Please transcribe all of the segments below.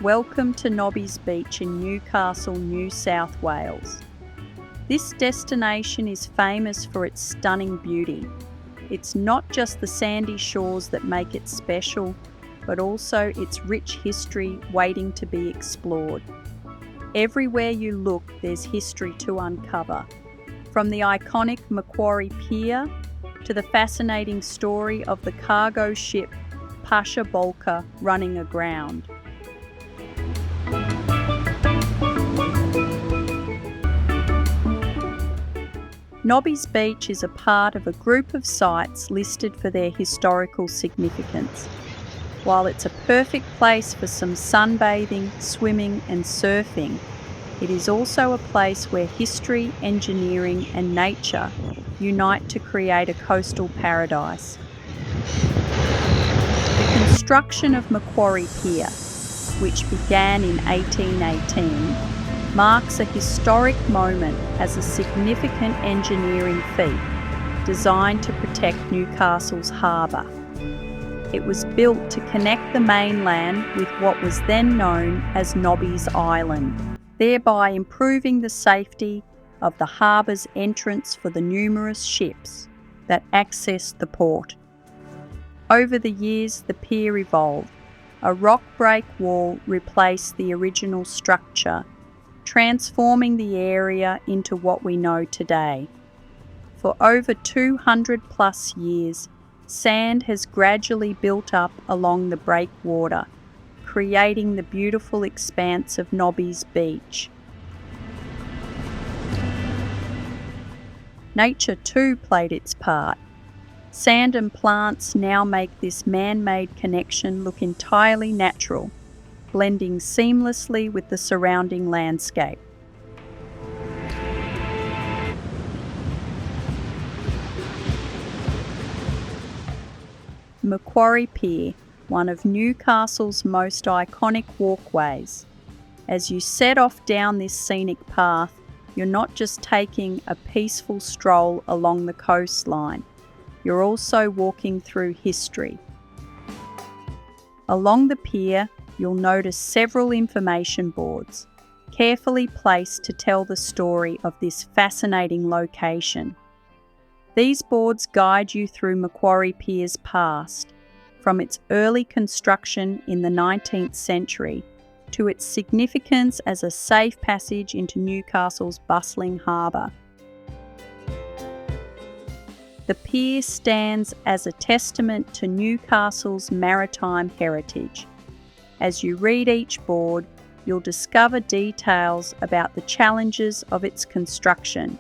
Welcome to Nobbys Beach in Newcastle, New South Wales. This destination is famous for its stunning beauty. It's not just the sandy shores that make it special, but also its rich history waiting to be explored. Everywhere you look, there's history to uncover. From the iconic Macquarie Pier to the fascinating story of the cargo ship Pasha Bulka running aground. Nobbys Beach is a part of a group of sites listed for their historical significance. While it's a perfect place for some sunbathing, swimming and surfing, it is also a place where history, engineering and nature unite to create a coastal paradise. The construction of Macquarie Pier, which began in 1818, marks a historic moment as a significant engineering feat designed to protect Newcastle's harbour. It was built to connect the mainland with what was then known as Nobbys Island, thereby improving the safety of the harbour's entrance for the numerous ships that accessed the port. Over the years, the pier evolved. A rock break wall replaced the original structure, transforming the area into what we know today. For over 200 plus years, sand has gradually built up along the Breakwater, creating the beautiful expanse of Nobbys Beach. Nature too played its part. Sand and plants now make this man-made connection look entirely natural, blending seamlessly with the surrounding landscape. Macquarie Pier, one of Newcastle's most iconic walkways. As you set off down this scenic path, you're not just taking a peaceful stroll along the coastline, you're also walking through history. Along the pier, you'll notice several information boards, carefully placed to tell the story of this fascinating location. These boards guide you through Macquarie Pier's past, from its early construction in the 19th century to its significance as a safe passage into Newcastle's bustling harbour. The pier stands as a testament to Newcastle's maritime heritage. As you read each board, you'll discover details about the challenges of its construction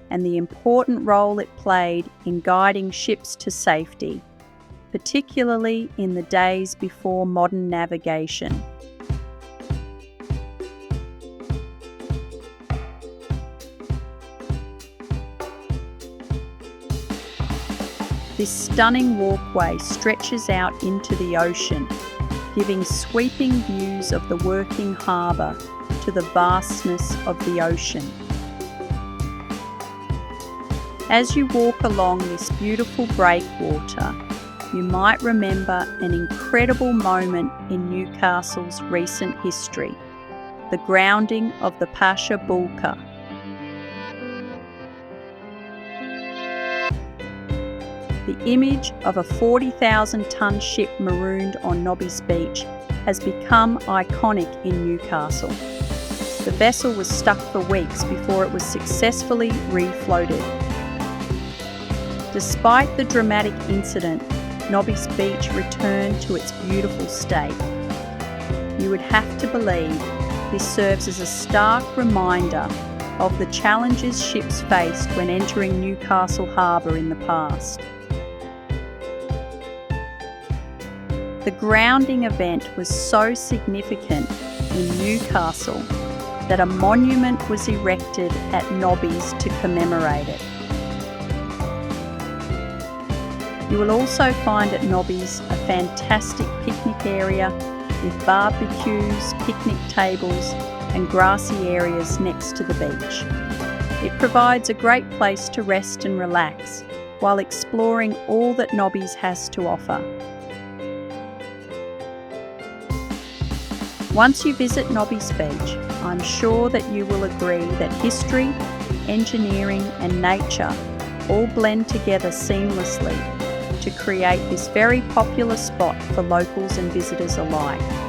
and the important role it played in guiding ships to safety, particularly in the days before modern navigation. This stunning walkway stretches out into the ocean, giving sweeping views of the working harbour to the vastness of the ocean. As you walk along this beautiful breakwater, you might remember an incredible moment in Newcastle's recent history, the grounding of the Pasha Bulka. The image of a 40,000-tonne ship marooned on Nobbys Beach has become iconic in Newcastle. The vessel was stuck for weeks before it was successfully refloated. Despite the dramatic incident, Nobbys Beach returned to its beautiful state. You would have to believe this serves as a stark reminder of the challenges ships faced when entering Newcastle Harbour in the past. The grounding event was so significant in Newcastle that a monument was erected at Nobbys to commemorate it. You will also find at Nobbys a fantastic picnic area with barbecues, picnic tables and grassy areas next to the beach. It provides a great place to rest and relax while exploring all that Nobbys has to offer. Once you visit Nobbys Beach, I'm sure that you will agree that history, engineering and nature all blend together seamlessly to create this very popular spot for locals and visitors alike.